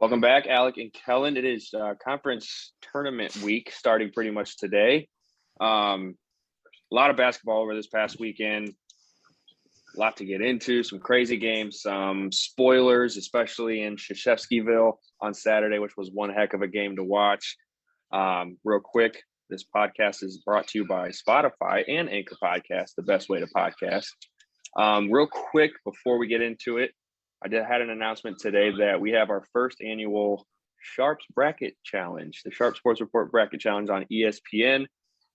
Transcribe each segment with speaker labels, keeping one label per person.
Speaker 1: Welcome back, Alec and Kellen. It is conference tournament week starting pretty much today. A lot of basketball over this past weekend. A lot to get into, some crazy games, some spoilers, especially in Krzyzewskiville on Saturday, which was one heck of a game to watch. Real quick, this podcast is brought to you by Spotify and Anchor Podcast, the best way to podcast. Real quick, before we get into it, I had an announcement today that we have our first annual Sharpe's Bracket Challenge, the Sharpe Sports Report Bracket Challenge on ESPN.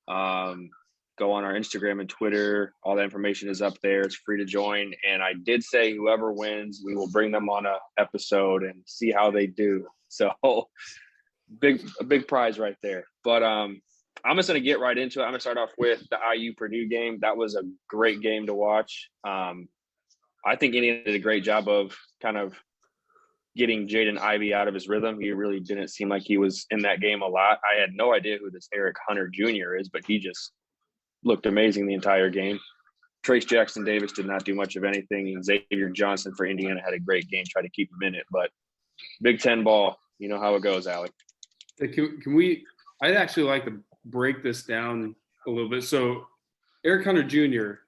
Speaker 1: Go on our Instagram and Twitter. All the information is up there. It's free to join. And I did say whoever wins, we will bring them on a episode and see how they do. So a big prize right there. But I'm just going to get right into it. I'm going to start off with the IU Purdue game. That was a great game to watch. I think Indiana did a great job of kind of getting Jaden Ivey out of his rhythm. He really didn't seem like he was in that game a lot. I had no idea who this Eric Hunter Jr. is, but he just looked amazing the entire game. Trace Jackson Davis did not do much of anything. And Xavier Johnson for Indiana had a great game, tried to keep him in it. But Big Ten ball, you know how it goes, Alec.
Speaker 2: Can we – I'd actually like to break this down a little bit. So Eric Hunter Jr.,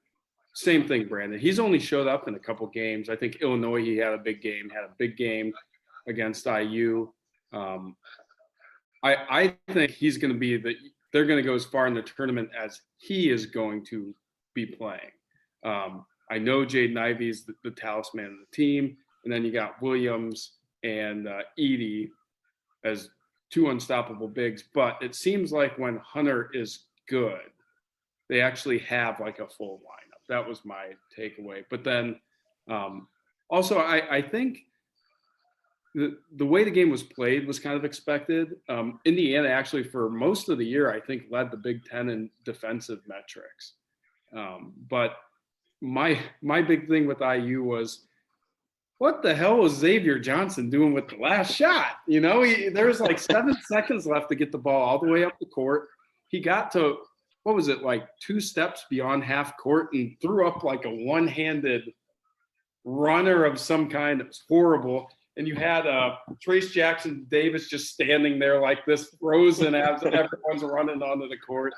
Speaker 2: same thing, Brandon. He's only showed up in a couple games. I think Illinois, he had a big game against IU. I think he's going to be they're going to go as far in the tournament as he is going to be playing. I know Jaden Ivey is the talisman of the team, and then you got Williams and Edey as two unstoppable bigs. But it seems like when Hunter is good, they actually have like a full lineup. That was my takeaway. But then also I think the way the game was played was kind of expected. Indiana actually for most of the year, I think, led the Big Ten in defensive metrics. But my big thing with IU was, what the hell was Xavier Johnson doing with the last shot? You know, there was like 7 seconds left to get the ball all the way up the court. He got to, what was it, like 2 steps beyond half court and threw up like a one-handed runner of some kind. It was horrible. And you had Trace Jackson Davis just standing there like this, frozen as everyone's running onto the court.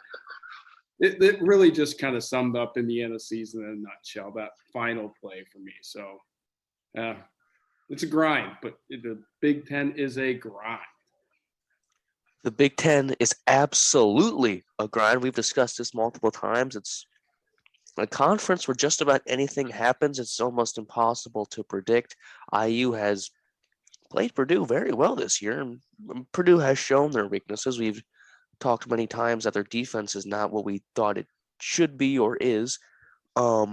Speaker 2: It really just kind of summed up Indiana's season in a nutshell, that final play for me. So it's a grind, but the Big Ten is a grind.
Speaker 3: The Big Ten is absolutely a grind. We've discussed this multiple times. It's a conference where just about anything happens. It's almost impossible to predict. IU has played Purdue very well this year, and Purdue has shown their weaknesses. We've talked many times that their defense is not what we thought it should be or is. But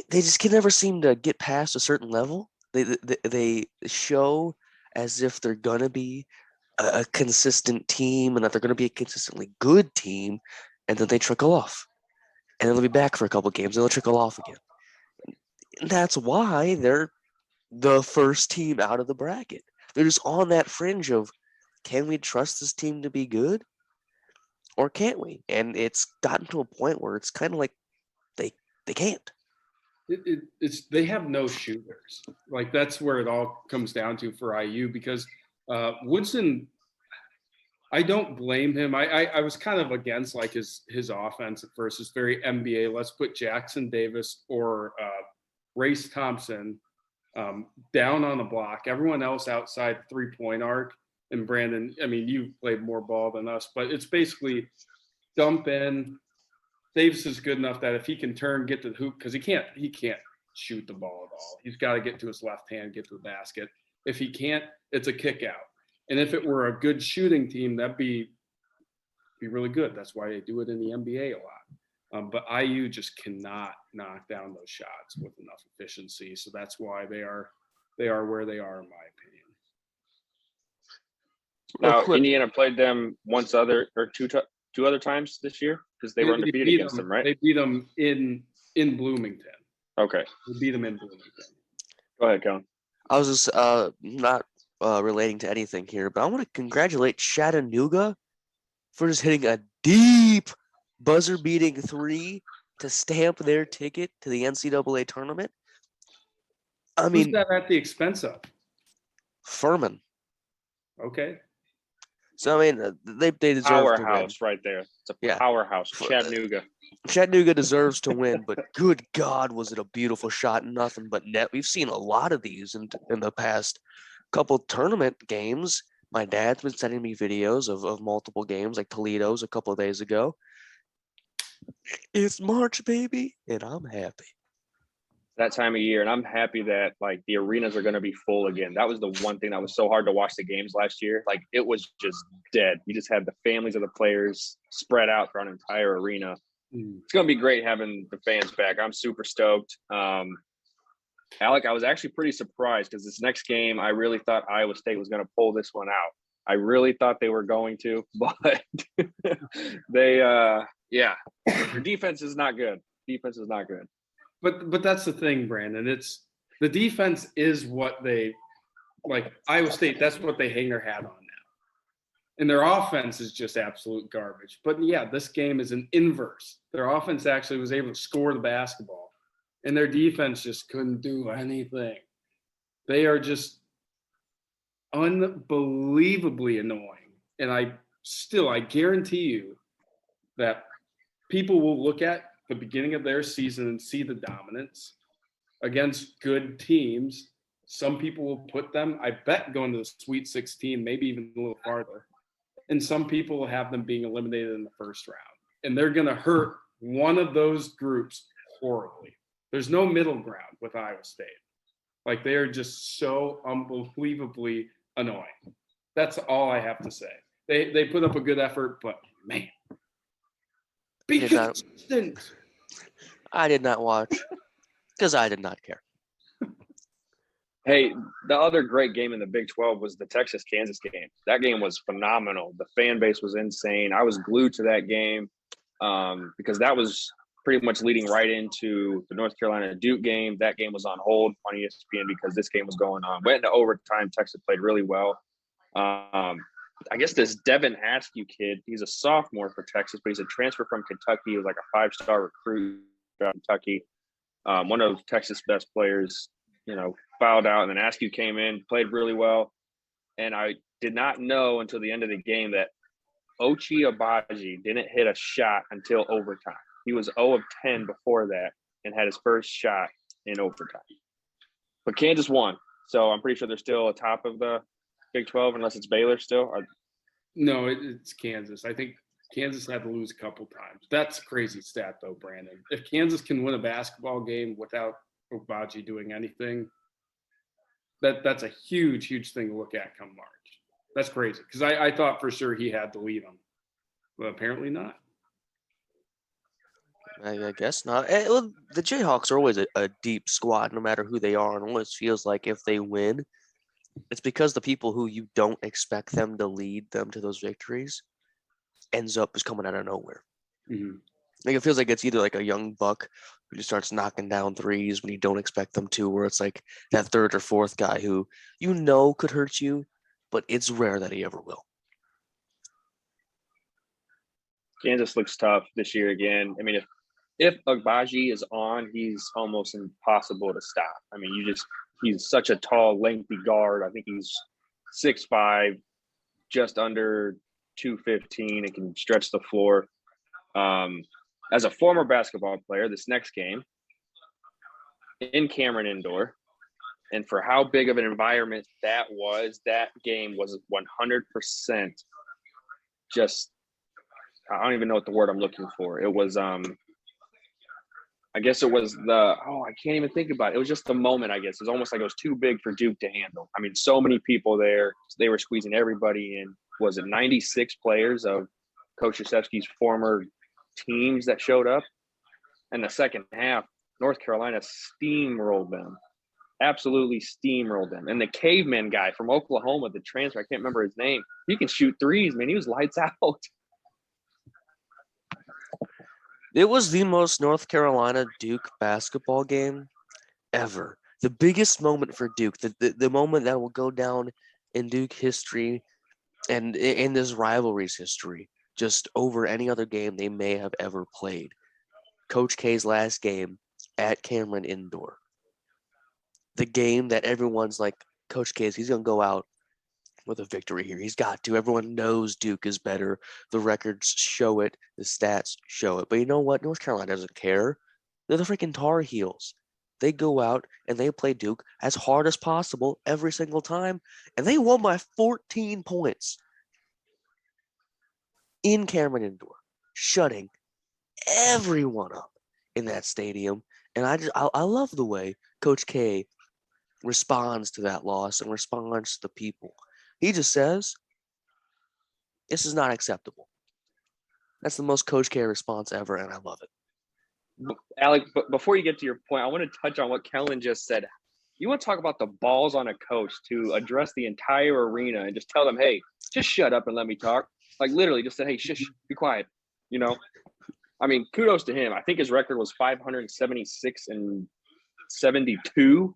Speaker 3: they just can never seem to get past a certain level. They show as if they're going to be a consistent team and that they're going to be a consistently good team, and then they trickle off. And then they'll be back for a couple games, and they'll trickle off again. And that's why they're the first team out of the bracket. They're just on that fringe of, can we trust this team to be good or can't we? And it's gotten to a point where it's kind of like they can't.
Speaker 2: They have no shooters. Like, that's where it all comes down to for IU, because Woodson, I don't blame him. I was kind of against like his offense at first. It's very NBA. Let's put Jackson Davis or Race Thompson down on the block. Everyone else outside 3-point arc. And Brandon, I mean, you've played more ball than us, but it's basically dump in. Davis is good enough that if he can turn, get to the hoop, because he can't shoot the ball at all. He's got to get to his left hand, get to the basket. If he can't, it's a kick out. And if it were a good shooting team, that'd be really good. That's why they do it in the NBA a lot. But IU just cannot knock down those shots with enough efficiency. So that's why they are where they are, in my opinion.
Speaker 1: Now, Indiana played them two other times this year because they were undefeated against them, right?
Speaker 2: They beat them in Bloomington.
Speaker 1: Okay.
Speaker 2: They beat them in Bloomington.
Speaker 1: Go ahead, Colin.
Speaker 3: I was just not relating to anything here, but I want to congratulate Chattanooga for just hitting a deep buzzer-beating 3 to stamp their ticket to the NCAA tournament. I
Speaker 2: Who's
Speaker 3: mean,
Speaker 2: that at the expense of?
Speaker 3: Furman.
Speaker 2: Okay.
Speaker 3: So I mean, they deserve to win.
Speaker 1: Powerhouse right there. It's a
Speaker 3: Yeah.
Speaker 1: powerhouse. Chattanooga.
Speaker 3: Chattanooga deserves to win, but good God, was it a beautiful shot? Nothing but net. We've seen a lot of these in the past couple tournament games. My dad's been sending me videos of multiple games, like Toledo's a couple of days ago. It's March, baby, and I'm happy.
Speaker 1: That time of year, and I'm happy that like the arenas are going to be full again. That was the one thing that was so hard to watch the games last year. Like it was just dead. You just had the families of the players spread out throughout an entire arena. It's going to be great having the fans back. I'm super stoked. Alec, I was actually pretty surprised because this next game, I really thought Iowa State was going to pull this one out. I really thought they were going to, but they, yeah, their defense is not good. Defense is not good.
Speaker 2: But that's the thing, Brandon. It's the defense is what they like. Iowa State, that's what they hang their hat on now. And their offense is just absolute garbage. But yeah, this game is an inverse. Their offense actually was able to score the basketball, and their defense just couldn't do anything. They are just unbelievably annoying. And I guarantee you that people will look at the beginning of their season and see the dominance against good teams. Some people will put them, I bet, going to the Sweet 16, maybe even a little farther. And some people will have them being eliminated in the first round. And they're going to hurt one of those groups horribly. There's no middle ground with Iowa State. Like, they are just so unbelievably annoying. That's all I have to say. They put up a good effort, but man, be consistent.
Speaker 3: I did not watch because I did not care.
Speaker 1: Hey, the other great game in the Big 12 was the Texas-Kansas game. That game was phenomenal. The fan base was insane. I was glued to that game because that was pretty much leading right into the North Carolina-Duke game. That game was on hold on ESPN because this game was going on. Went into overtime. Texas played really well. I guess this Devin Askew kid, he's a sophomore for Texas, but he's a transfer from Kentucky. He was like a 5-star recruit from Kentucky. One of Texas' best players, fouled out, and then Askew came in, played really well. And I did not know until the end of the game that Ochai Agbaji didn't hit a shot until overtime. He was 0 of 10 before that and had his first shot in overtime. But Kansas won, so I'm pretty sure they're still atop of the Big 12 unless it's Baylor still.
Speaker 2: No, it's Kansas. I think Kansas had to lose a couple times. That's a crazy stat, though, Brandon. If Kansas can win a basketball game without Agbaji doing anything, that's a huge, huge thing to look at come March. That's crazy because I thought for sure he had to lead them, but apparently not.
Speaker 3: I guess not. Well, the Jayhawks are always a deep squad, no matter who they are. And it always feels like if they win, it's because the people who you don't expect them to lead them to those victories ends up just coming out of nowhere.
Speaker 2: Mm-hmm.
Speaker 3: Like it feels like it's either like a young buck who just starts knocking down threes when you don't expect them to, or it's like that third or fourth guy who could hurt you, but it's rare that he ever will.
Speaker 1: Kansas looks tough this year again. I mean, if Agbaji is on, he's almost impossible to stop. I mean, he's such a tall, lengthy guard. I think he's 6'5", just under 215, and can stretch the floor. As a former basketball player, this next game in Cameron Indoor, and for how big of an environment that game was 100% just – I don't even know what the word I'm looking for. It was I guess it was I can't even think about it. It was just the moment, I guess. It was almost like it was too big for Duke to handle. I mean, so many people there. They were squeezing everybody in. Was it 96 players of Coach Krzyzewski's former teams that showed up? And the second half, North Carolina steamrolled them. Absolutely steamrolled them. And the caveman guy from Oklahoma, the transfer, I can't remember his name. He can shoot threes, man. He was lights out.
Speaker 3: It was the most North Carolina Duke basketball game ever. The biggest moment for Duke, the moment that will go down in Duke history and in this rivalry's history, just over any other game they may have ever played. Coach K's last game at Cameron Indoor. the game that everyone's like, Coach K, he's going to go out with a victory here. He's got to. Everyone knows Duke is better. The records show it. The stats show it. But you know what? North Carolina doesn't care. They're the freaking Tar Heels. They go out and they play Duke as hard as possible every single time, and they won by 14 points in Cameron Indoor, shutting everyone up in that stadium. And I love the way Coach K responds to that loss and responds to the people. He just says, this is not acceptable. That's the most Coach K response ever, and I love it.
Speaker 1: Alec, but before you get to your point, I want to touch on what Kellen just said. You want to talk about the balls on a coach to address the entire arena and just tell them, hey, just shut up and let me talk. Like literally just say, hey, shush, be quiet. You know, I mean, kudos to him. I think his record was 576 and 72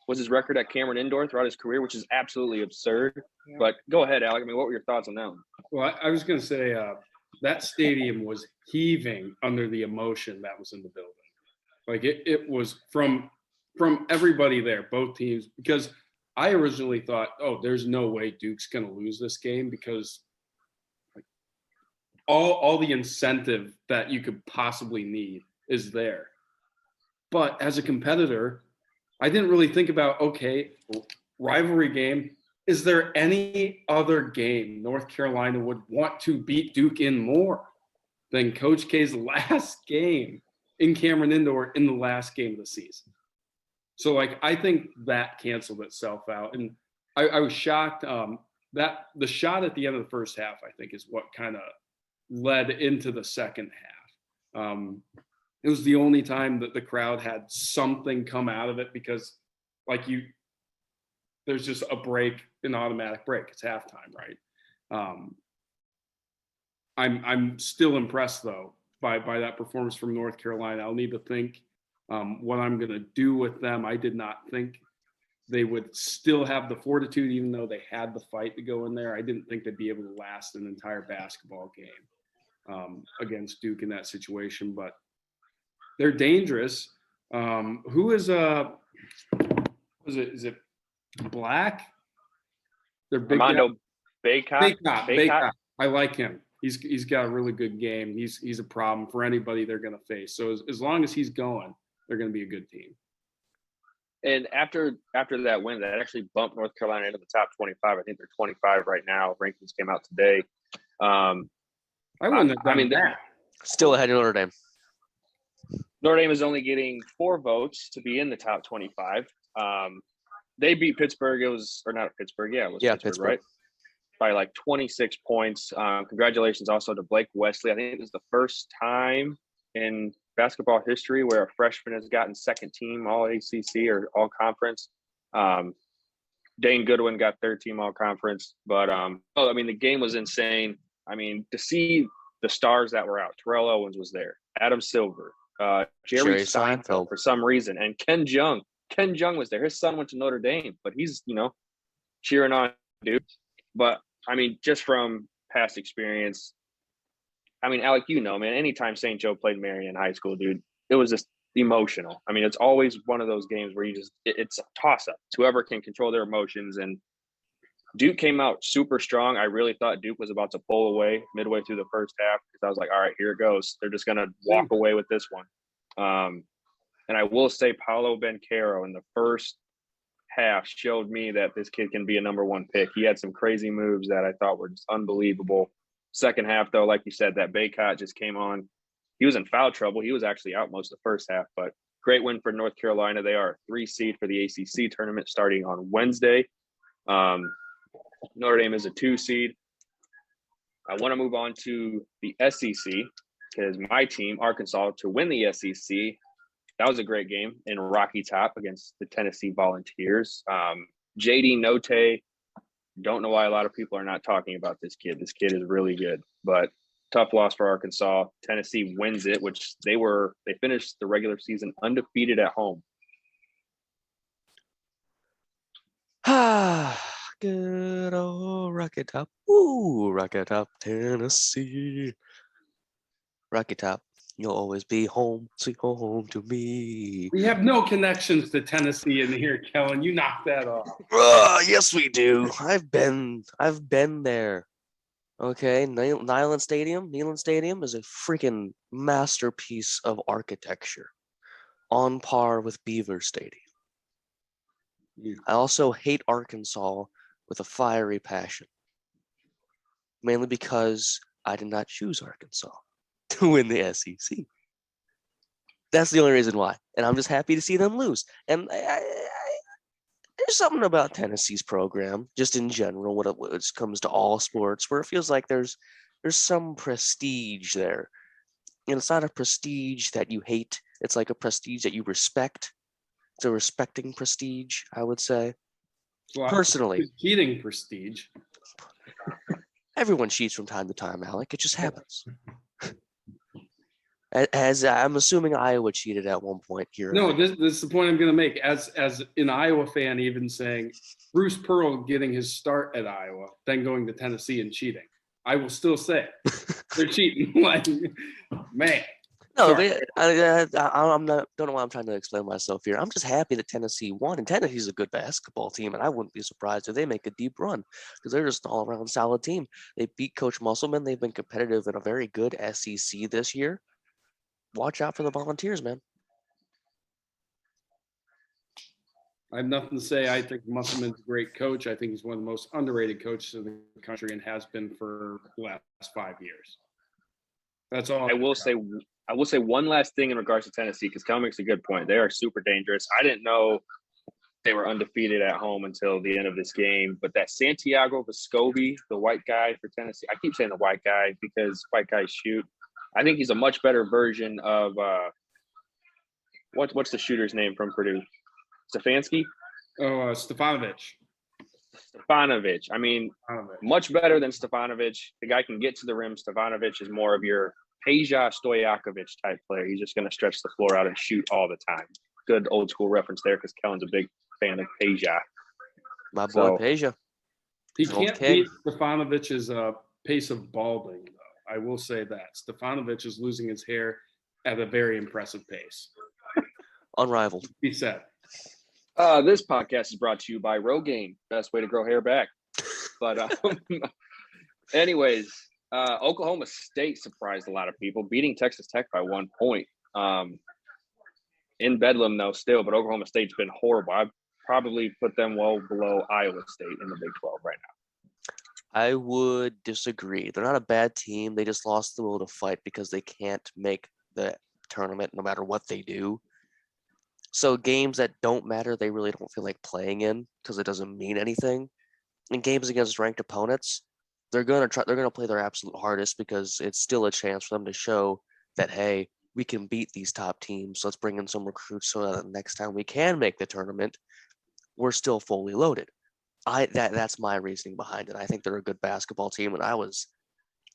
Speaker 1: was his record at Cameron Indoor throughout his career, which is absolutely absurd. Yeah. But go ahead, Alec. I mean, what were your thoughts on that one?
Speaker 2: Well, I was going to say that stadium was heaving under the emotion that was in the building. Like it was from everybody there, both teams, because I originally thought, oh, there's no way Duke's going to lose this game because like, all the incentive that you could possibly need is there. But as a competitor, I didn't really think about, okay, rivalry game. Is there any other game North Carolina would want to beat Duke in more than Coach K's last game in Cameron Indoor in the last game of the season? So, like, I think that canceled itself out. And I was shocked that the shot at the end of the first half, I think, is what kind of led into the second half. It was the only time that the crowd had something come out of it because, like, there's just a break, an automatic break. It's halftime, right? I'm still impressed though by that performance from North Carolina. I'll need to think what I'm going to do with them. I did not think they would still have the fortitude, even though they had the fight to go in there. I didn't think they'd be able to last an entire basketball game against Duke in that situation, but they're dangerous. Who is is it Black? They're big.
Speaker 1: Armando Baycott.
Speaker 2: I like him. He's got a really good game. He's a problem for anybody they're going to face. So as long as he's going, they're going to be a good team.
Speaker 1: And after that win, that actually bumped North Carolina into the top 25. I think they're 25 right now. Rankings came out today.
Speaker 2: I wouldn't have done that.
Speaker 3: Still ahead of Notre Dame.
Speaker 1: Notre Dame is only getting 4 votes to be in the top 25. They beat Pittsburgh. It was Pittsburgh, right? By like 26 points. Congratulations also to Blake Wesley. I think this is the first time in basketball history where a freshman has gotten second team all ACC or all conference. Dane Goodwin got third team all conference. But, the game was insane. I mean, to see the stars that were out, Terrell Owens was there, Adam Silver, Jerry Seinfeld for some reason, and Ken Jeong. Ken Jeong was there. His son went to Notre Dame, but he's, cheering on Duke. But, just from past experience, Alec, man, anytime St. Joe played Marion in high school, dude, it was just emotional. It's always one of those games where it's a toss-up. It's whoever can control their emotions. And Duke came out super strong. I really thought Duke was about to pull away midway through the first half because I was like, all right, here it goes. They're just going to walk away with this one. And I will say Paolo Banchero in the first half showed me that this kid can be a number 1 pick. He had some crazy moves that I thought were just unbelievable. Second half, though, like you said, that Baycott just came on. He was in foul trouble. He was actually out most of the first half, but great win for North Carolina. They are a 3 seed for the ACC tournament starting on Wednesday. Notre Dame is a 2 seed. I want to move on to the SEC because my team, Arkansas, to win the SEC. That was a great game in Rocky Top against the Tennessee Volunteers. JD Notae, don't know why a lot of people are not talking about this kid. This kid is really good, but tough loss for Arkansas. Tennessee wins it, which they finished the regular season undefeated at home.
Speaker 3: Good old Rocky Top. Ooh, Rocky Top, Tennessee. Rocky Top. You'll always be home, sweet home to me.
Speaker 2: We have no connections to Tennessee in here, Kellen. You knocked that off.
Speaker 3: Yes, we do. I've been there. Okay, Neyland Stadium is a freaking masterpiece of architecture, on par with Beaver Stadium. I also hate Arkansas with a fiery passion, mainly because I did not choose Arkansas to win the SEC. That's the only reason why, and I'm just happy to see them lose. And there's something about Tennessee's program, just in general, when it comes to all sports, where it feels like there's some prestige there. And it's not a prestige that you hate. It's like a prestige that you respect. It's a respecting prestige, I would say. Personally,
Speaker 2: cheating prestige.
Speaker 3: Everyone cheats from time to time, Alec. It just happens. As I'm assuming Iowa cheated at one point here.
Speaker 2: No, this is the point I'm going to make. As an Iowa fan, even saying Bruce Pearl getting his start at Iowa, then going to Tennessee and cheating, I will still say they're cheating. Like, man.
Speaker 3: No, I'm not. Don't know why I'm trying to explain myself here. I'm just happy that Tennessee won, and Tennessee's a good basketball team, and I wouldn't be surprised if they make a deep run because they're just an all-around solid team. They beat Coach Musselman. They've been competitive in a very good SEC this year. Watch out for the Volunteers, man.
Speaker 2: I have nothing to say. I think Musselman's a great coach. I think he's one of the most underrated coaches in the country and has been for the last 5 years. That's all.
Speaker 1: I will say one last thing in regards to Tennessee, because Cal makes a good point. They are super dangerous. I didn't know they were undefeated at home until the end of this game. But that Santiago Vescovi, the white guy for Tennessee, I keep saying the white guy because white guys shoot. I think he's a much better version of what's the shooter's name from Purdue? Stefanski?
Speaker 2: Oh, Stefanovic.
Speaker 1: I mean, much better than Stefanovic. The guy can get to the rim. Stefanovic is more of your Peja Stojakovic type player. He's just going to stretch the floor out and shoot all the time. Good old school reference there because Kellen's a big fan of Peja.
Speaker 3: My boy Peja.
Speaker 2: He can't beat Stefanovic's pace of balding, though. I will say that. Stefanovic is losing his hair at a very impressive pace.
Speaker 3: Unrivaled.
Speaker 2: He said.
Speaker 1: This podcast is brought to you by Rogaine, best way to grow hair back. But anyways, Oklahoma State surprised a lot of people, beating Texas Tech by 1 point. In Bedlam, though, still, but Oklahoma State's been horrible. I'd probably put them well below Iowa State in the Big 12 right now.
Speaker 3: I would disagree. They're not a bad team. They just lost the will to fight because they can't make the tournament no matter what they do. So games that don't matter, they really don't feel like playing in because it doesn't mean anything. In games against ranked opponents, they're gonna play their absolute hardest because it's still a chance for them to show that, hey, we can beat these top teams. Let's bring in some recruits so that next time we can make the tournament, we're still fully loaded. That's my reasoning behind it. I think they're a good basketball team, and I was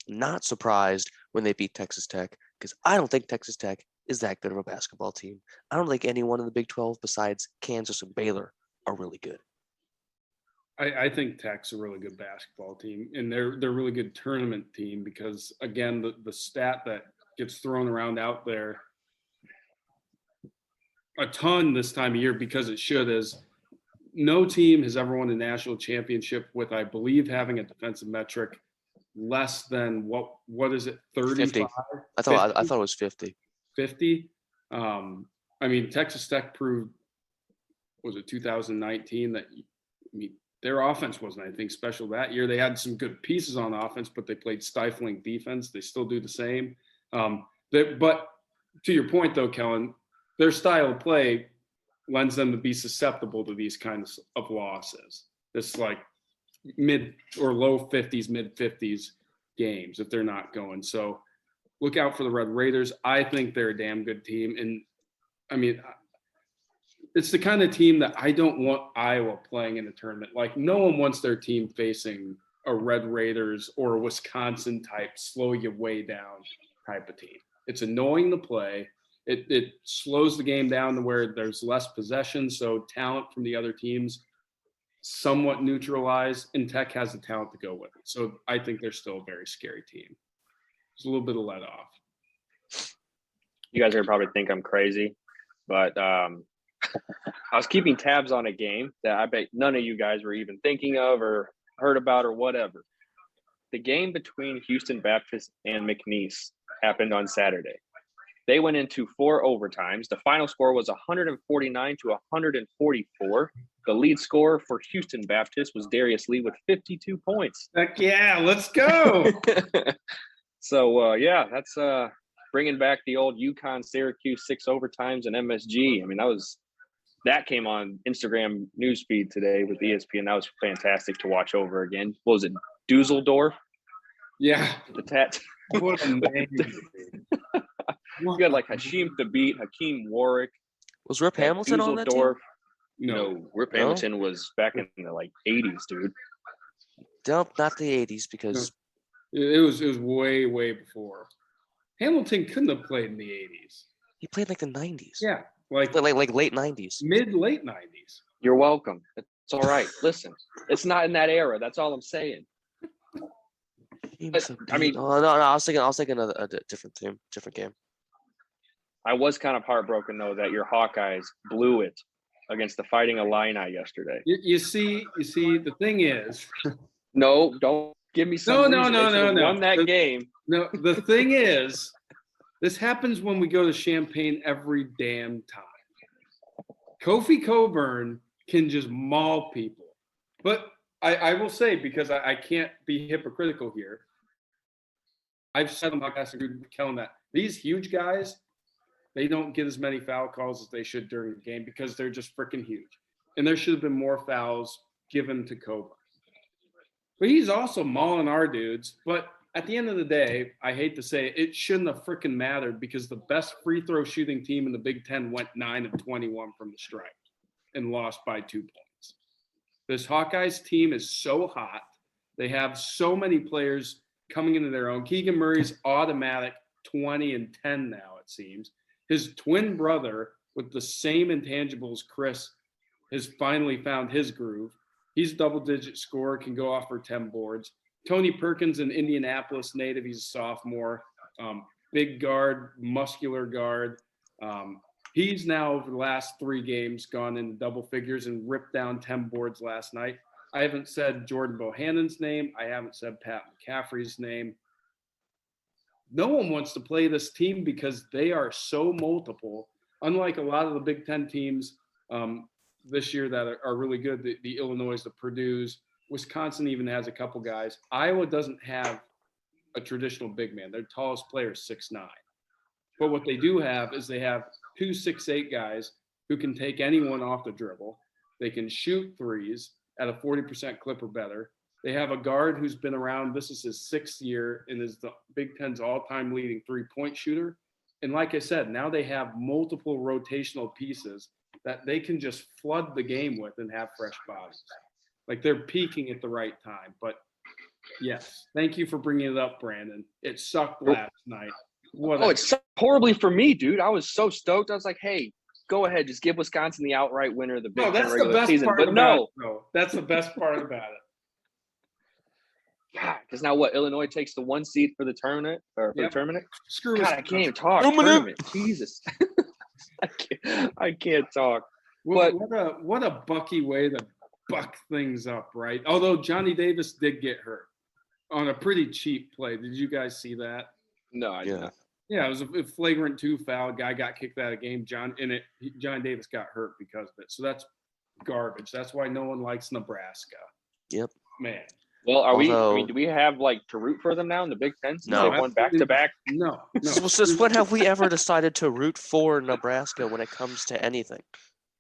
Speaker 3: not surprised when they beat Texas Tech because I don't think Texas Tech is that good of a basketball team. I don't think anyone in the Big 12 besides Kansas and Baylor are really good.
Speaker 2: I think Tech's a really good basketball team, and they're a really good tournament team because, again, the stat that gets thrown around out there a ton this time of year because it should is no team has ever won a national championship with, I believe, having a defensive metric less than what is it, 35?
Speaker 3: 50. I thought it was 50.
Speaker 2: 50. I mean, Texas Tech proved, was it 2019, that their offense wasn't anything special that year. They had some good pieces on offense, but they played stifling defense. They still do the same. But to your point, though, Kellen, their style of play lends them to be susceptible to these kinds of losses. This like mid or low 50s, mid 50s games if they're not going. So look out for the Red Raiders. I think they're a damn good team. And I mean, it's the kind of team that I don't want Iowa playing in the tournament. Like, no one wants their team facing a Red Raiders or a Wisconsin type, slow you way down type of team. It's annoying to play. It slows the game down to where there's less possession, so talent from the other teams somewhat neutralized, and Tech has the talent to go with it. So I think they're still a very scary team. It's a little bit of let off.
Speaker 1: you guys are gonna probably think I'm crazy, but I was keeping tabs on a game that I bet none of you guys were even thinking of or heard about or whatever. The game between Houston Baptist and McNeese happened on Saturday. They went into 4 overtimes. The final score was 149 to 144. The lead scorer for Houston Baptist was Darius Lee with 52 points.
Speaker 2: Heck yeah, let's go.
Speaker 1: So, yeah, that's bringing back the old UConn Syracuse 6 overtimes and MSG. I mean, that came on Instagram newsfeed today with ESPN. That was fantastic to watch over again. What was it, Dusseldorf?
Speaker 2: Yeah.
Speaker 1: The tat.
Speaker 2: What a name.
Speaker 1: You got like Hasheem Thabit, Hakeem Warwick.
Speaker 3: Was Rip Hamilton on that team?
Speaker 1: Dusseldorf.
Speaker 2: No.
Speaker 1: No, Rip Hamilton was back in the like 80s, dude.
Speaker 3: Nope, not the 80s because
Speaker 2: It was way, way before. Hamilton couldn't have played in the 80s.
Speaker 3: he played like the 90s.
Speaker 2: Yeah, like
Speaker 3: late 90s.
Speaker 2: late 90s.
Speaker 1: You're welcome. It's all right. Listen, it's not in that era. That's all I'm saying. I mean-
Speaker 3: no, I was thinking of a different team, different game.
Speaker 1: I was kind of heartbroken though that your Hawkeyes blew it against the Fighting Illini yesterday.
Speaker 2: You see, the thing is,
Speaker 1: No, don't give me some.
Speaker 2: No,
Speaker 1: reason.
Speaker 2: no,
Speaker 1: They should have
Speaker 2: no.
Speaker 1: Won that game.
Speaker 2: no, the thing is, this happens when we go to Champaign every damn time. Kofi Coburn can just maul people. But I will say, because I can't be hypocritical here, I've said on the podcast and agreed with Kellen that these huge guys, they don't get as many foul calls as they should during the game because they're just freaking huge. And there should have been more fouls given to Coburn. But he's also mauling our dudes. But at the end of the day, I hate to say it shouldn't have freaking mattered because the best free throw shooting team in the Big Ten went 9 of 21 from the stripe and lost by 2 points. This Hawkeyes team is so hot. They have so many players coming into their own. Keegan Murray's automatic 20 and 10 now, it seems. His twin brother with the same intangibles, Chris, has finally found his groove. He's a double-digit scorer, can go off for 10 boards. Tony Perkins, an Indianapolis native, he's a sophomore. Big guard, muscular guard. He's now, over the last 3 games, gone into double figures and ripped down 10 boards last night. I haven't said Jordan Bohannon's name. I haven't said Pat McCaffrey's name. No one wants to play this team because they are so multiple. Unlike a lot of the Big Ten teams this year that are really good, the Illinois, the Purdue's, Wisconsin even has a couple guys. Iowa doesn't have a traditional big man. Their tallest player is 6'9". But what they do have is they have 2 6'8" guys who can take anyone off the dribble. They can shoot threes at a 40% clip or better. They have a guard who's been around. This is his 6th year and is the Big Ten's all-time leading three-point shooter. And like I said, now they have multiple rotational pieces that they can just flood the game with and have fresh bodies. Like they're peaking at the right time. But yes, thank you for bringing it up, Brandon. It sucked last night.
Speaker 1: It sucked horribly for me, dude. I was so stoked. I was like, hey, go ahead, just give Wisconsin the outright winner of the Big Ten regular season. But no,
Speaker 2: that's the best part about it.
Speaker 1: God, because now what? Illinois takes the 1 seed for the tournament or for the tournament.
Speaker 2: Screw
Speaker 1: God, I can't even talk. Tournament. Jesus, I can't talk.
Speaker 2: Well, what a Bucky way to buck things up, right? Although Johnny Davis did get hurt on a pretty cheap play. Did you guys see that?
Speaker 1: No, I did not.
Speaker 2: Yeah, it was a flagrant 2 foul. Guy got kicked out of the game. John Davis got hurt because of it. So that's garbage. That's why no one likes Nebraska.
Speaker 3: Yep.
Speaker 2: Man.
Speaker 1: Well, I mean, do we have like to root for them now in the Big Ten?
Speaker 3: No.
Speaker 1: They've won back-to-back.
Speaker 2: No.
Speaker 3: Since when have we ever decided to root for Nebraska when it comes to anything?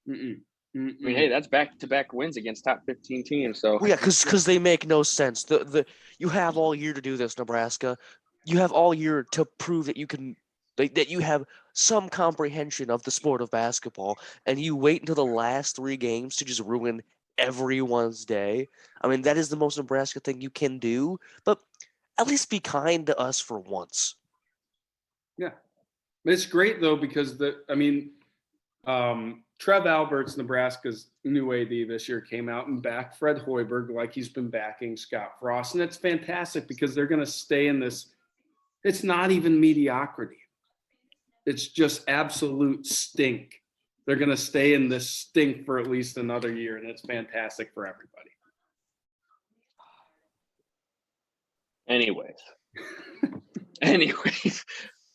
Speaker 2: Mm-mm.
Speaker 1: I mean, hey, that's back-to-back wins against top 15 teams. So
Speaker 3: Well, yeah, because they make no sense. You have all year to do this, Nebraska. You have all year to prove that you can, that you have some comprehension of the sport of basketball, and you wait until the last 3 games to just ruin everyone's day. I mean, that is the most Nebraska thing you can do. But at least be kind to us for once.
Speaker 2: Yeah, it's great though because Trev Alberts, Nebraska's new AD this year, came out and backed Fred Hoiberg like he's been backing Scott Frost. And it's fantastic because they're going to stay in this. It's not even mediocrity. it's just absolute stink. They're going to stay in this stink for at least another year, and it's fantastic for everybody.
Speaker 1: Anyways,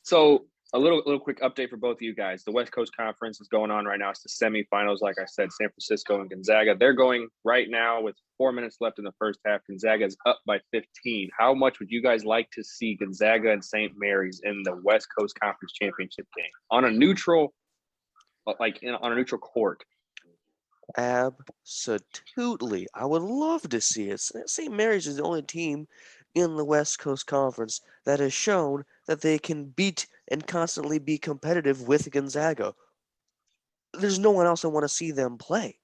Speaker 1: so a little quick update for both of you guys. The West Coast Conference is going on right now. It's the semifinals. Like I said, San Francisco and Gonzaga. They're going right now with 4 minutes left in the first half. Gonzaga is up by 15. How much would you guys like to see Gonzaga and St. Mary's in the West Coast Conference championship game on a neutral, on a neutral court?
Speaker 3: Absolutely. I would love to see it. St. Mary's is the only team in the West Coast Conference that has shown that they can beat and constantly be competitive with Gonzaga. There's no one else I want to see them play.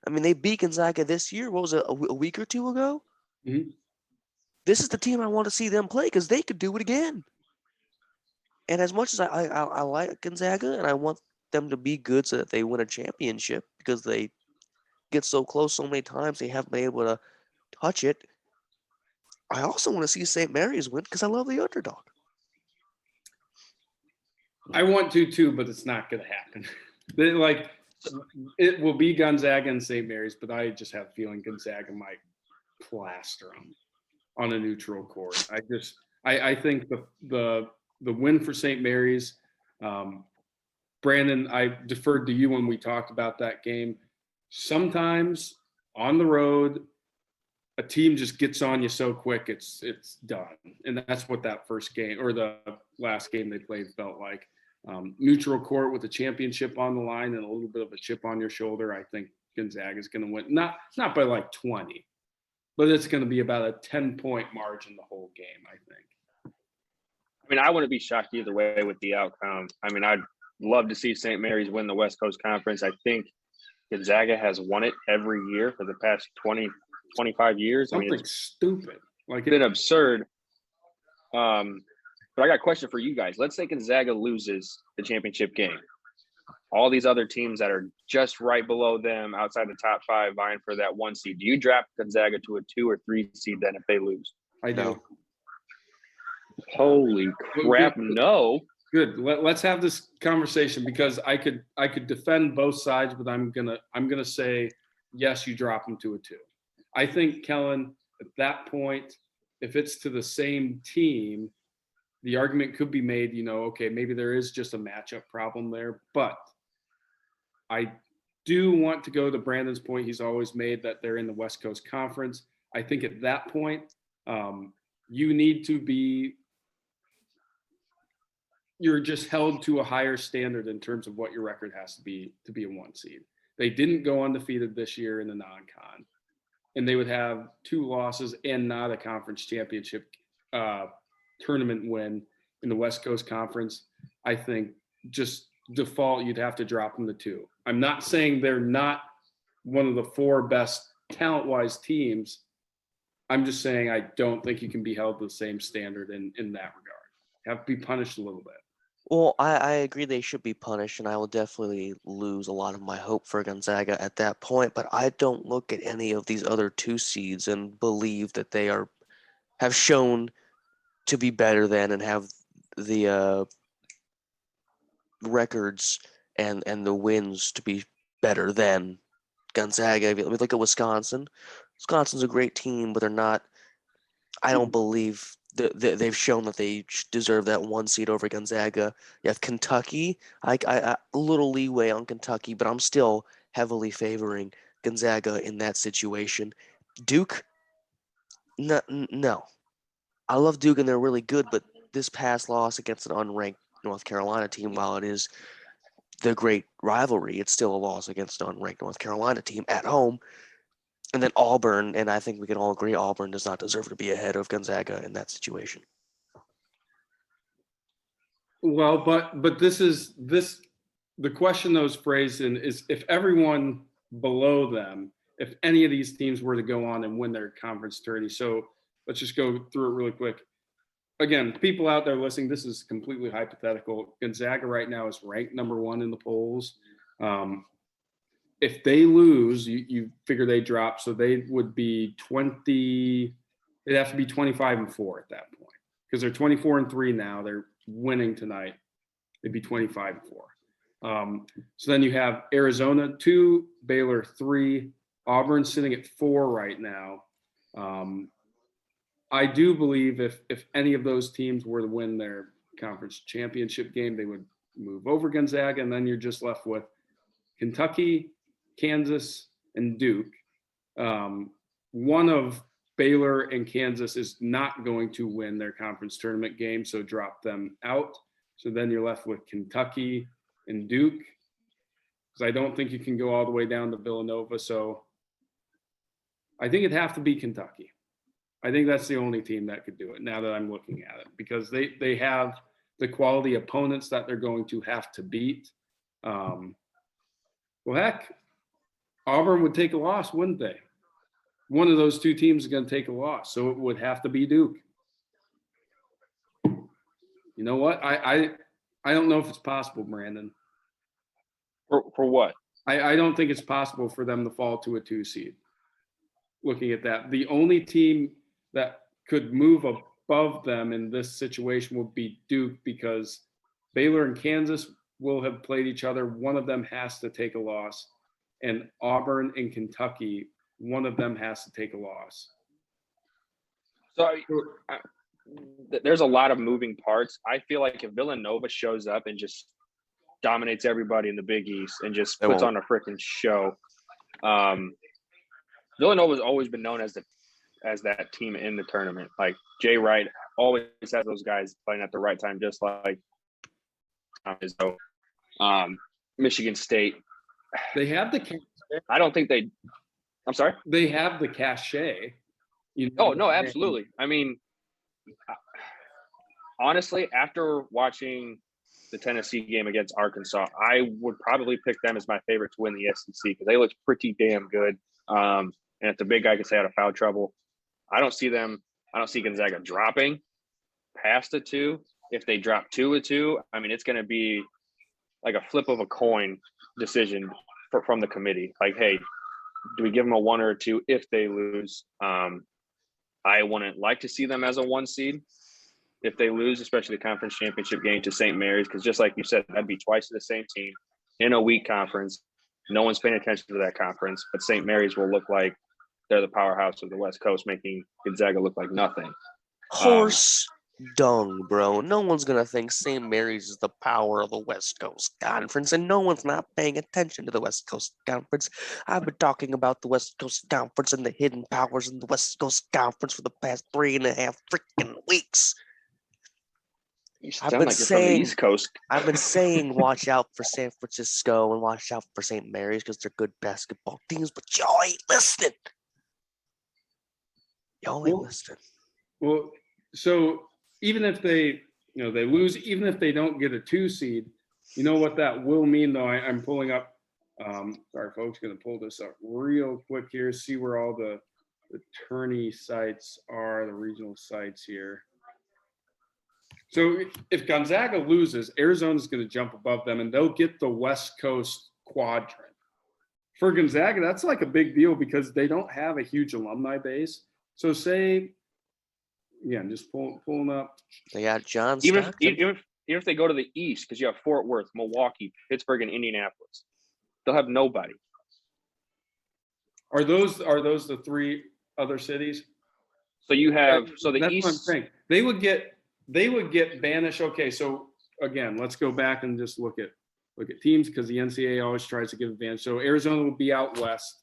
Speaker 3: I mean, they beat Gonzaga this year. What was it, a week or two ago?
Speaker 2: Mm-hmm.
Speaker 3: This is the team I want to see them play because they could do it again. And as much as I like Gonzaga and I want them to be good so that they win a championship because they get so close so many times they haven't been able to touch it, I also want to see St. Mary's win because I love the underdog.
Speaker 2: I want to too, but it's not going to happen. It will be Gonzaga and St. Mary's, but I just have a feeling Gonzaga might plaster them on a neutral court. I think the win for St. Mary's, Brandon, I deferred to you when we talked about that game. Sometimes on the road, a team just gets on you so quick, it's done. And that's what that first game or the last game they played felt like. Neutral court with a championship on the line and a little bit of a chip on your shoulder. I think Gonzaga is going to win. Not by like 20, but it's going to be about a 10-point margin the whole game, I think.
Speaker 1: I mean, I wouldn't be shocked either way with the outcome. I mean, I'd love to see St. Mary's win the West Coast Conference. I think Gonzaga has won it every year for the past 20, 25 years.
Speaker 2: Something
Speaker 1: it's
Speaker 2: stupid.
Speaker 1: It's been absurd. But I got a question for you guys. Let's say Gonzaga loses the championship game. All these other teams that are just right below them, outside the top 5, vying for that 1 seed. Do you draft Gonzaga to a 2 or 3 seed then if they lose?
Speaker 2: I do.
Speaker 3: No.
Speaker 1: Holy crap! No.
Speaker 2: Good. Let's have this conversation because I could defend both sides, but I'm gonna say yes. You drop them to a 2. I think Kellen at that point, if it's to the same team, the argument could be made, okay, maybe there is just a matchup problem there, but I do want to go to Brandon's point he's always made that they're in the West Coast Conference. I think at that point, you need to be, you're just held to a higher standard in terms of what your record has to be a 1 seed. They didn't go undefeated this year in the non-con, and they would have 2 losses and not a conference championship tournament win in the West Coast Conference. I think just default, you'd have to drop them to 2. I'm not saying they're not one of the 4 best talent-wise teams. I'm just saying I don't think you can be held to the same standard in that regard. You have to be punished a little bit.
Speaker 3: Well, I agree they should be punished, and I will definitely lose a lot of my hope for Gonzaga at that point, but I don't look at any of these other 2 seeds and believe that they have shown to be better than and have the records and the wins to be better than Gonzaga. Let me look at Wisconsin. Wisconsin's a great team, but they're not. I don't believe they've shown that they deserve that 1 seed over Gonzaga. You have Kentucky. I a little leeway on Kentucky, but I'm still heavily favoring Gonzaga in that situation. Duke, no. I love Duke and they're really good, but this past loss against an unranked North Carolina team, while it is the great rivalry, it's still a loss against an unranked North Carolina team at home. And then Auburn, and I think we can all agree Auburn does not deserve to be ahead of Gonzaga in that situation.
Speaker 2: Well, but the question that was phrased in is if everyone below them, if any of these teams were to go on and win their conference tourney. So let's just go through it really quick. Again, people out there listening, this is completely hypothetical. Gonzaga right now is ranked number 1 in the polls. If they lose, you figure they drop. So they would be 20. They'd have to be 25-4 at that point because they're 24-3 now. They're winning tonight. It'd be 25-4. So then you have Arizona 2, Baylor 3, Auburn sitting at 4 right now. I do believe if any of those teams were to win their conference championship game, they would move over Gonzaga, and then you're just left with Kentucky, Kansas, and Duke. One of Baylor and Kansas is not going to win their conference tournament game, so drop them out. So then you're left with Kentucky and Duke, because I don't think you can go all the way down to Villanova. So I think it'd have to be Kentucky. I think that's the only team that could do it now that I'm looking at it, because they have the quality opponents that they're going to have to beat. Well, heck, Auburn would take a loss, wouldn't they? One of those two teams is going to take a loss, so it would have to be Duke. You know what? I don't know if it's possible, Brandon.
Speaker 1: For what?
Speaker 2: I don't think it's possible for them to fall to a 2 seed. Looking at that, the only team that could move above them in this situation would be Duke, because Baylor and Kansas will have played each other. One of them has to take a loss, and Auburn and Kentucky, one of them has to take a loss.
Speaker 1: So there's a lot of moving parts. I feel like if Villanova shows up and just dominates everybody in the Big East and just puts on a freaking show, Villanova's always been known as that team in the tournament. Like Jay Wright always has those guys playing at the right time, just like Michigan State.
Speaker 2: They have the.
Speaker 1: I don't think they. I'm sorry.
Speaker 2: They have the cachet.
Speaker 1: Oh no, absolutely. I mean, honestly, after watching the Tennessee game against Arkansas, I would probably pick them as my favorite to win the SEC, because they look pretty damn good. And if the big guy can stay out of foul trouble, I don't see Gonzaga dropping past a 2. If they drop to a 2, I mean, it's going to be like a flip of a coin decision from the committee. Like, hey, do we give them a 1 or a 2 if they lose? I wouldn't like to see them as a 1 seed if they lose, especially the conference championship game to St. Mary's, because just like you said, that'd be twice the same team in a weak conference. No one's paying attention to that conference, but St. Mary's will look like they're the powerhouse of the West Coast, making Gonzaga look like nothing.
Speaker 3: Horse dung, bro. No one's going to think St. Mary's is the power of the West Coast Conference, and no one's not paying attention to the West Coast Conference. I've been talking about the West Coast Conference and the hidden powers in the West Coast Conference for the past 3.5 freaking weeks.
Speaker 1: I've been saying, from the East Coast.
Speaker 3: I've been saying watch out for San Francisco and watch out for St. Mary's because they're good basketball teams, but y'all ain't listening. Y'all ain't listening.
Speaker 2: Well, so even if they lose, even if they don't get a 2 seed, you know what that will mean, though? I'm pulling up. Sorry, folks, going to pull this up real quick here, see where all the tourney sites are, the regional sites here. So if Gonzaga loses, Arizona's going to jump above them, and they'll get the West Coast quadrant. For Gonzaga, that's like a big deal because they don't have a huge alumni base. So say, yeah, I'm just pulling up.
Speaker 3: They got John
Speaker 1: even
Speaker 3: Stockton.
Speaker 1: if they go to the East, because you have Fort Worth, Milwaukee, Pittsburgh, and Indianapolis, they'll have nobody.
Speaker 2: Are those the 3 other cities?
Speaker 1: So you have the
Speaker 2: that's
Speaker 1: East.
Speaker 2: What I'm saying. They would get banished. Okay, so again, let's go back and just look at teams, because the NCAA always tries to give advantage. So Arizona will be out west.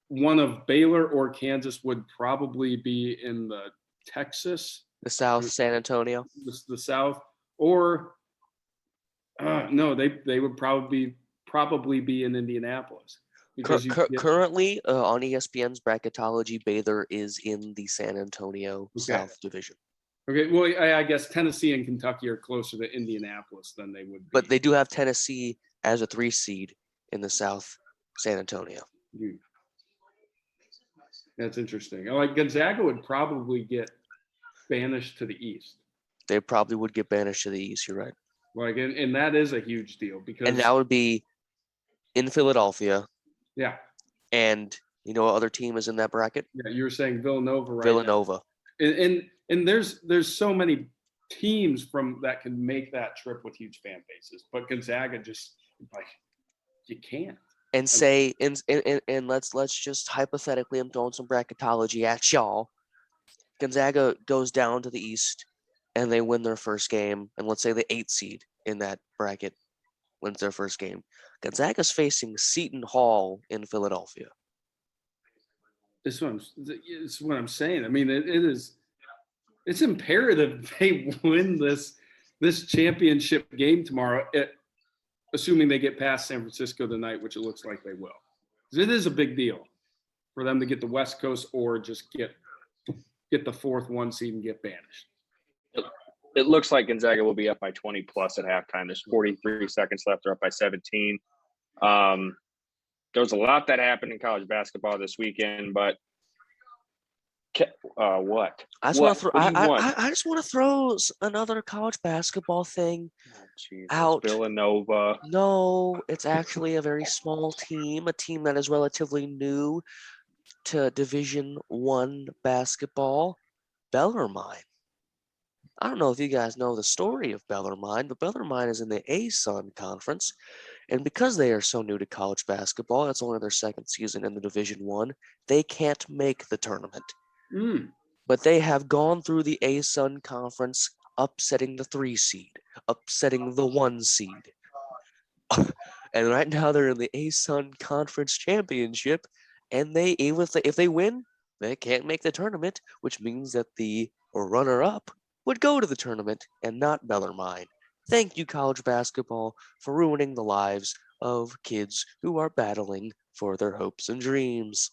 Speaker 2: One of Baylor or Kansas would probably be in the Texas,
Speaker 3: The South, San Antonio.
Speaker 2: the South, or no, they would probably be in Indianapolis.
Speaker 3: Currently, on ESPN's bracketology, Baylor is in the San Antonio South Division.
Speaker 2: Okay, well, I guess Tennessee and Kentucky are closer to Indianapolis than they would be.
Speaker 3: But they do have Tennessee as a 3 seed in the South, San Antonio.
Speaker 2: That's interesting. Like Gonzaga would probably get banished to the East.
Speaker 3: They probably would get banished to the East, you're right.
Speaker 2: Like, and that is a huge deal because.
Speaker 3: And that would be in Philadelphia.
Speaker 2: Yeah.
Speaker 3: And you know what other team is in that bracket?
Speaker 2: Yeah, you were saying Villanova, right?
Speaker 3: Villanova.
Speaker 2: And there's so many teams from that can make that trip with huge fan bases, but Gonzaga just like you can't.
Speaker 3: And say and let's just hypothetically, I'm throwing some bracketology at y'all. Gonzaga goes down to the East and they win their first game, and let's say the 8th seed in that bracket wins their first game. Gonzaga's facing Seton Hall in Philadelphia.
Speaker 2: It's what I'm saying. I mean, it's imperative they win this championship game tomorrow, assuming they get past San Francisco tonight, which it looks like they will. It is a big deal for them to get the West Coast or just get the 4th 1 seed and get banished.
Speaker 1: It looks like Gonzaga will be up by 20 plus at halftime. There's 43 seconds left. They're up by 17. There's a lot that happened in college basketball this weekend, but what?
Speaker 3: I just want to throw another college basketball thing out.
Speaker 1: Villanova.
Speaker 3: No, it's actually a very small team, a team that is relatively new to Division I basketball, Bellarmine. I don't know if you guys know the story of Bellarmine, but Bellarmine is in the ASUN conference, and because they are so new to college basketball, it's only their 2nd season in the Division I, they can't make the tournament. But they have gone through the ASUN conference, upsetting the 3 seed, upsetting the 1 seed. And right now they're in the ASUN conference championship, and if they win, they can't make the tournament, which means that the runner-up would go to the tournament and not Bellarmine. Thank you, college basketball, for ruining the lives of kids who are battling for their hopes and dreams.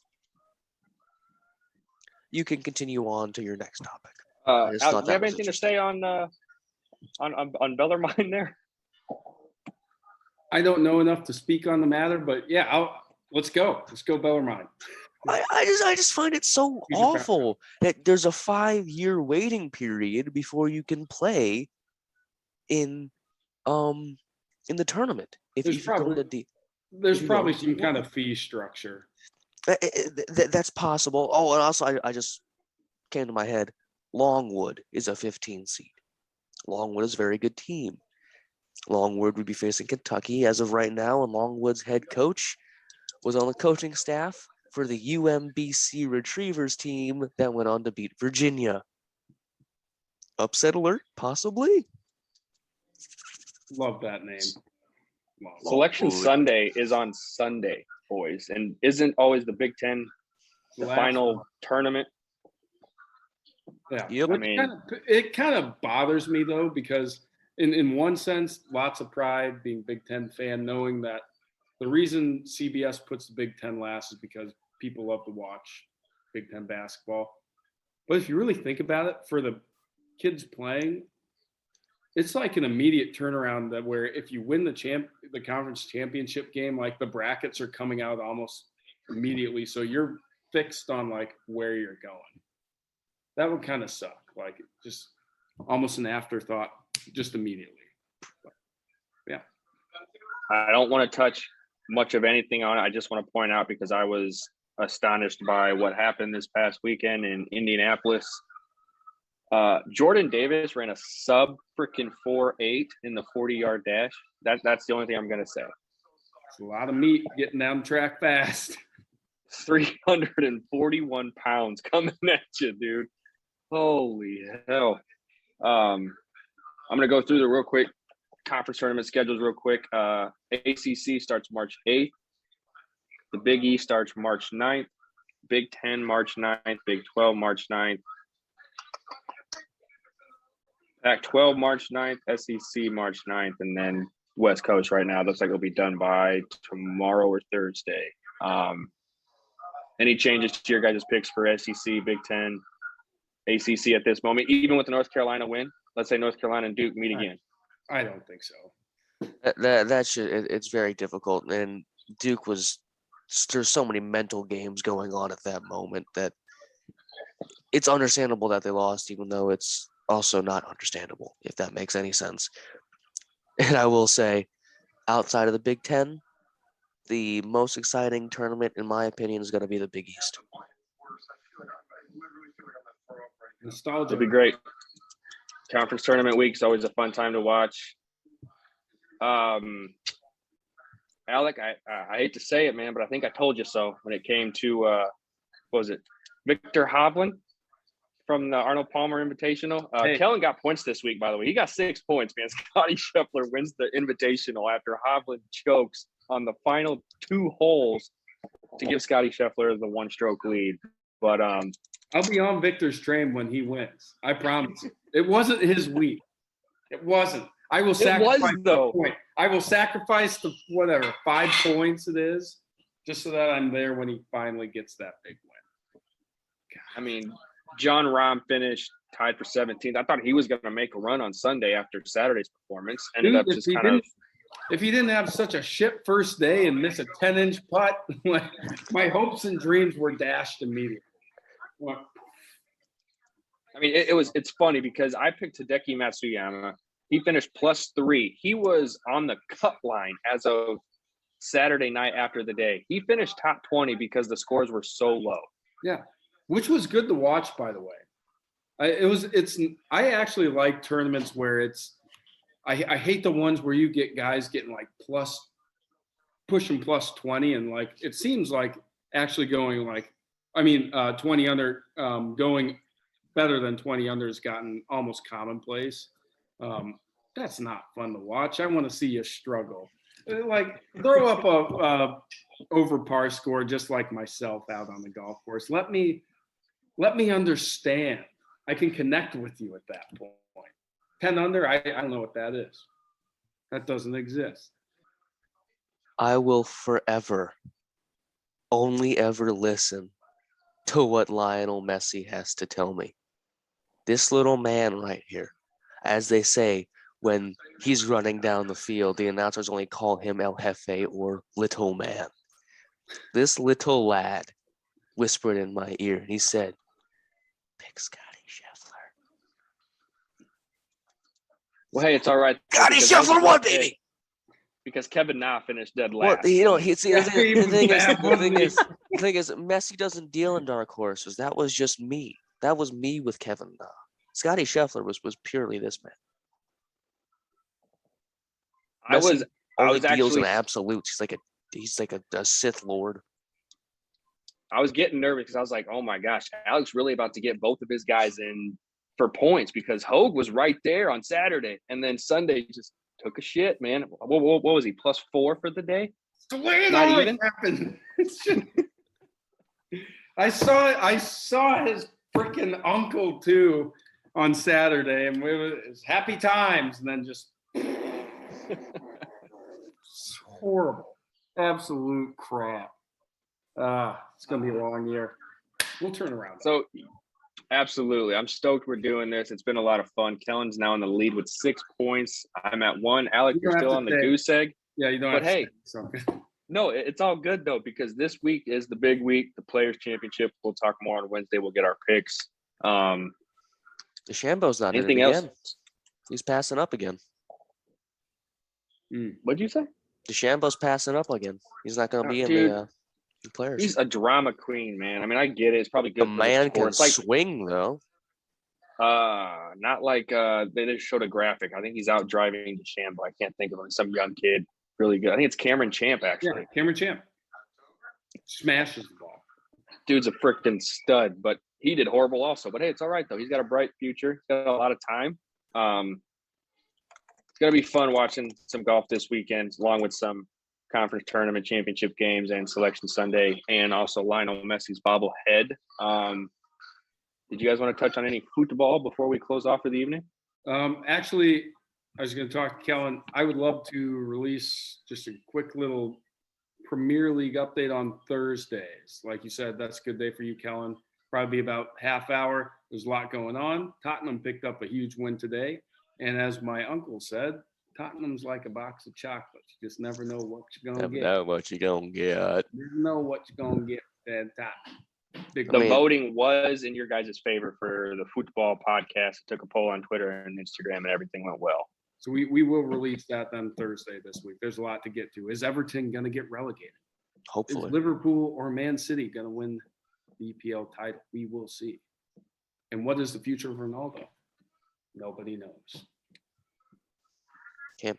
Speaker 3: You can continue on to your next topic.
Speaker 1: Alex, do you have anything to say on Bellarmine there?
Speaker 2: I don't know enough to speak on the matter, but yeah, let's go. Let's go Bellarmine.
Speaker 3: I just find it so awful that there's a 5-year waiting period before you can play in the tournament.
Speaker 2: There's probably some kind of fee structure.
Speaker 3: That's possible. Oh, and also I just came to my head. Longwood is a 15 seed. Longwood is a very good team. Longwood would be facing Kentucky as of right now, and Longwood's head coach was on the coaching staff for the UMBC Retrievers team that went on to beat Virginia. Upset alert, possibly.
Speaker 2: Love that name.
Speaker 1: Selection Sunday is on Sunday, boys, and isn't always the Big Ten the final tournament?
Speaker 2: Yeah,
Speaker 3: yep.
Speaker 1: I mean,
Speaker 2: it kind of bothers me though, because in one sense, lots of pride being Big Ten fan, knowing that the reason CBS puts the Big Ten last is because people love to watch Big Ten basketball. But if you really think about it, for the kids playing, it's like an immediate turnaround that where if you win the conference championship game, like the brackets are coming out almost immediately. So you're fixed on like where you're going. That would kind of suck. Like just almost an afterthought, just immediately. But, yeah.
Speaker 1: I don't want to touch much of anything on it. I just want to point out, because I was astonished by what happened this past weekend in Indianapolis. Jordan Davis ran a sub freaking 4.8 in the 40-yard dash. That's the only thing I'm going to say.
Speaker 2: It's a lot of meat getting down the track fast.
Speaker 1: 341 pounds coming at you, dude. Holy hell. I'm going to go through the real quick conference tournament schedules real quick. ACC starts March 8th. The Big East starts March 9th. Big 10 March 9th. Big 12 March 9th. Pac-12 March 9th. SEC March 9th. And then West Coast right now looks like it'll be done by tomorrow or Thursday. Any changes to your guys' picks for SEC, Big 10, ACC at this moment, even with the North Carolina win? Let's say North Carolina and Duke meet again.
Speaker 2: I don't think so.
Speaker 3: It's very difficult, and Duke there's so many mental games going on at that moment that it's understandable that they lost, even though it's also not understandable, if that makes any sense. And I will say, outside of the Big Ten, the most exciting tournament, in my opinion, is going to be the Big East.
Speaker 2: Nostalgia.
Speaker 1: It'll be great. Conference tournament week is always a fun time to watch. Alec, I hate to say it, man, but I think I told you so when it came to what was it, Victor Hovland from the Arnold Palmer Invitational.
Speaker 2: Hey.
Speaker 1: Kellen got points this week, by the way. He got 6 points, man. Scotty Scheffler wins the Invitational after Hovland chokes on the final 2 holes to give Scotty Scheffler the 1-stroke lead. But
Speaker 2: I'll be on Victor's train when he wins. I promise you. It wasn't his week. It wasn't. I will sacrifice
Speaker 1: though.
Speaker 2: the point. I will sacrifice the 5 points it is, just so that I'm there when he finally gets that big win.
Speaker 1: I mean, John Rahm finished tied for 17th. I thought he was going to make a run on Sunday after Saturday's performance. Ended up just kind of.
Speaker 2: If he didn't have such a shit first day and miss a 10-inch putt, my hopes and dreams were dashed immediately. Well,
Speaker 1: I mean, it's funny because I picked Hideki Matsuyama. He finished +3. He was on the cut line as of Saturday night after the day. He finished top 20 because the scores were so low.
Speaker 2: Yeah, which was good to watch, by the way. I actually like tournaments where I hate the ones where you get guys getting like pushing +20 and like it seems like actually going 20 under going better than 20 under has gotten almost commonplace. That's not fun to watch. I want to see you struggle. Like throw up a over par score just like myself out on the golf course. Let me understand. I can connect with you at that point. 10 under, I don't know what that is. That doesn't exist.
Speaker 3: I will forever only ever listen to what Lionel Messi has to tell me. This little man right here, as they say, when he's running down the field, the announcers only call him El Jefe or Little Man. This little lad whispered in my ear, and he said, pick Scotty Scheffler.
Speaker 1: Well, hey, it's all right.
Speaker 3: Scotty Scheffler won, baby!
Speaker 1: Because Kevin Na finished dead last.
Speaker 3: Well, the thing is, Messi doesn't deal in dark horses. That was just me. That was me with Kevin Na. Scotty Scheffler was purely this man.
Speaker 1: I was
Speaker 3: deals
Speaker 1: actually
Speaker 3: in absolutes. He's like a Sith Lord.
Speaker 1: I was getting nervous because I was like, oh my gosh, Alex really about to get both of his guys in for points because Hogue was right there on Saturday, and then Sunday just took a shit, man. What was he, +4 for the day?
Speaker 2: The way it
Speaker 1: Not
Speaker 2: always
Speaker 1: even?
Speaker 2: happened. I saw his freaking uncle too on Saturday, and it was happy times, and then just it's horrible, absolute crap. It's gonna be a long year. We'll turn around.
Speaker 1: So, absolutely, I'm stoked we're doing this. It's been a lot of fun. Kellen's now in the lead with 6 points. I'm at 1. Alec, you're still on the goose egg.
Speaker 2: Yeah, you don't.
Speaker 1: But
Speaker 2: have
Speaker 1: hey,
Speaker 2: to say something.
Speaker 1: No, it's all good though because this week is the big week, the Players Championship. We'll talk more on Wednesday. We'll get our picks.
Speaker 3: DeChambeau's not in it
Speaker 1: Anything else?
Speaker 3: again. He's passing up again.
Speaker 1: What'd you say?
Speaker 3: DeChambeau's passing up again. He's not going to be in the Players.
Speaker 1: He's a drama queen, man. I mean, I get it. It's probably good.
Speaker 3: The man can swing, though.
Speaker 1: Not like they just showed a graphic. I think he's out driving DeChambeau. I can't think of him. Some young kid, really good. I think it's Cameron Champ, actually.
Speaker 2: Yeah, Cameron Champ smashes the ball.
Speaker 1: Dude's a freaking stud, but he did horrible also. But hey, it's all right though. He's got a bright future. He's got a lot of time. It's gonna be fun watching some golf this weekend, along with some conference tournament championship games and Selection Sunday, and also Lionel Messi's bobblehead. Did you guys want to touch on any football before we close off for the evening?
Speaker 2: Actually, I was going to talk to Kellen. I would love to release just a quick little Premier League update on Thursdays. Like you said, that's a good day for you, Kellen. Probably about half hour. There's a lot going on. Tottenham picked up a huge win today. And as my uncle said, Tottenham's like a box of chocolates. You just never know what you're going to get.
Speaker 3: Never know what you're going to get.
Speaker 2: You never know what you're going to get at Tottenham.
Speaker 1: The voting was in your guys' favor for the football podcast. I took a poll on Twitter and Instagram, and everything went well.
Speaker 2: So we will release that on Thursday this week. There's a lot to get to. Is Everton going to get relegated?
Speaker 3: Hopefully.
Speaker 2: Is Liverpool or Man City going to win the EPL title? We will see. And what is the future of Ronaldo? Nobody knows.
Speaker 3: Can't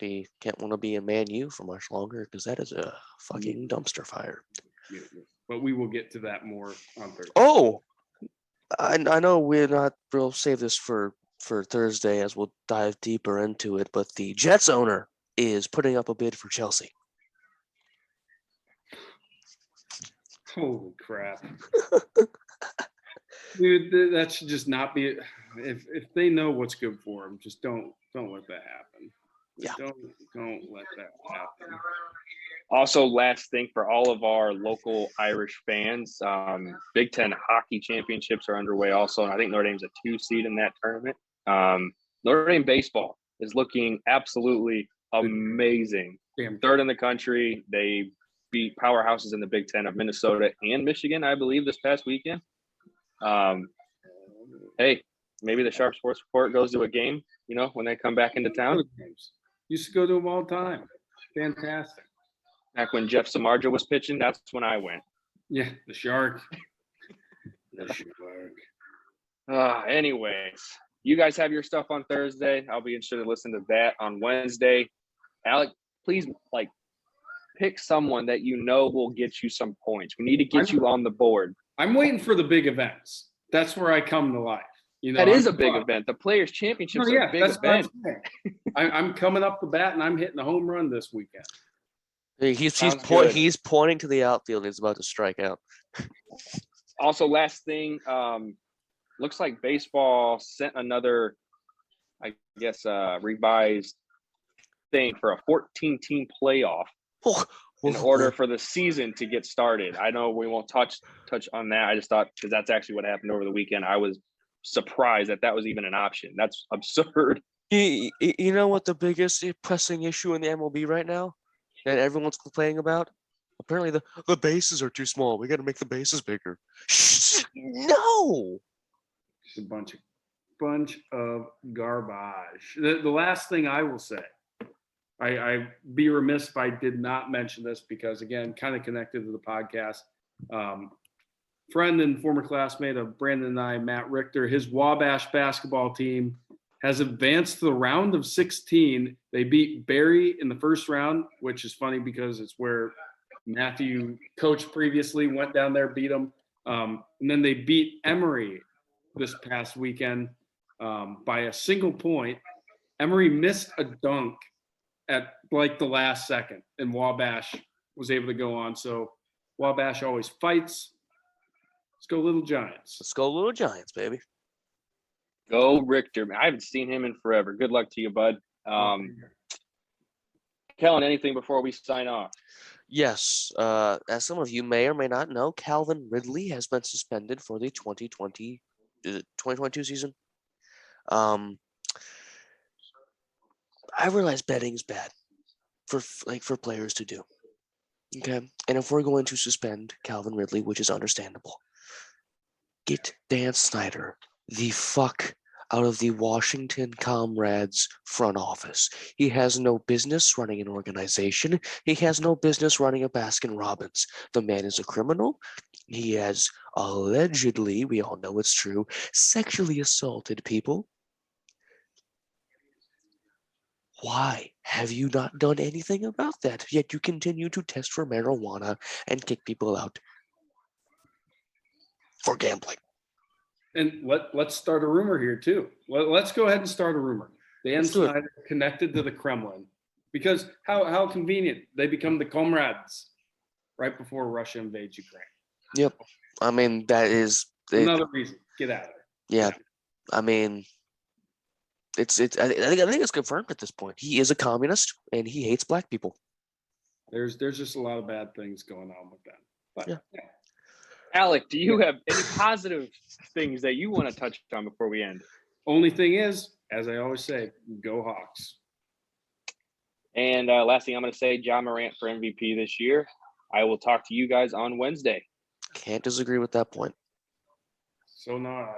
Speaker 3: want to be a Man U for much longer because that is a fucking dumpster fire.
Speaker 2: Yeah. But we will get to that more on Thursday.
Speaker 3: Oh, I know we'll save this for Thursday as we'll dive deeper into it, but the Jets owner is putting up a bid for Chelsea.
Speaker 2: Holy crap. Dude, that should just not be. If they know what's good for them, just don't let that happen.
Speaker 3: Yeah.
Speaker 2: Don't let that happen.
Speaker 1: Also, last thing for all of our local Irish fans, Big Ten hockey championships are underway also, and I think Notre Dame's a 2 seed in that tournament. Notre Dame baseball is looking absolutely amazing.
Speaker 2: Damn.
Speaker 1: Third in the country. They beat powerhouses in the Big Ten of Minnesota and Michigan, I believe, this past weekend. Hey, maybe the Sharpe Sports Report goes to a game, when they come back into town.
Speaker 2: Used to go to them all the time. Fantastic.
Speaker 1: Back when Jeff Samardzija was pitching, that's when I went.
Speaker 2: Yeah, the Shark. The Shark.
Speaker 1: Anyways, you guys have your stuff on Thursday. I'll be interested to listen to that on Wednesday. Alec, please, pick someone that will get you some points. We need to get you on the board.
Speaker 2: I'm waiting for the big events. That's where I come to life.
Speaker 1: That is a big event. The Players' Championships are a big event.
Speaker 2: I'm coming up the bat and I'm hitting a home run this weekend.
Speaker 3: He's pointing to the outfield. He's about to strike out.
Speaker 1: Also, last thing, looks like baseball sent another, revised thing for a 14-team playoff in order for the season to get started. I know we won't touch on that. I just thought, because that's actually what happened over the weekend. I was surprised that was even an option. That's absurd.
Speaker 3: You know what the biggest pressing issue in the MLB right now that everyone's complaining about? Apparently the bases are too small. We got to make the bases bigger. No.
Speaker 2: It's a bunch of garbage. The last thing I will say, I'd be remiss if I did not mention this because, again, kind of connected to the podcast. Friend and former classmate of Brandon and I, Matt Richter, his Wabash basketball team has advanced to the round of 16. They beat Barry in the first round, which is funny because it's where Matthew coached previously, went down there, beat them. And then they beat Emory this past weekend by a single point. Emory missed a dunk at the last second, and Wabash was able to go on. So Wabash always fights. Let's go Little Giants.
Speaker 3: Let's go Little Giants, baby.
Speaker 1: Go Richter. I haven't seen him in forever. Good luck to you, bud. Kellen, anything before we sign off?
Speaker 3: Yes. As some of you may or may not know, Calvin Ridley has been suspended for the 2022 season. I realize betting's bad for players to do. Okay. And if we're going to suspend Calvin Ridley, which is understandable, get Dan Snyder the fuck out of the Washington Comrades front office. He has no business running an organization. He has no business running a Baskin Robbins. The man is a criminal. He has allegedly, we all know it's true, sexually assaulted people. Why have you not done anything about that? Yet you continue to test for marijuana and kick people out for gambling.
Speaker 2: And let's start a rumor here too. Let's go ahead and start a rumor. Dan Snyder connected to the Kremlin because how convenient they become the comrades right before Russia invades Ukraine.
Speaker 3: Yep. I mean, that is
Speaker 2: another reason. Get out of there.
Speaker 3: Yeah. I mean, I think it's confirmed at this point. He is a communist and he hates black people.
Speaker 2: There's just a lot of bad things going on with that. But,
Speaker 3: yeah.
Speaker 1: Alec, do you have any positive things that you want to touch on before we end?
Speaker 2: Only thing is, as I always say, go Hawks.
Speaker 1: And last thing I'm going to say, John Morant for MVP this year. I will talk to you guys on Wednesday.
Speaker 3: Can't disagree with that point.
Speaker 2: So not.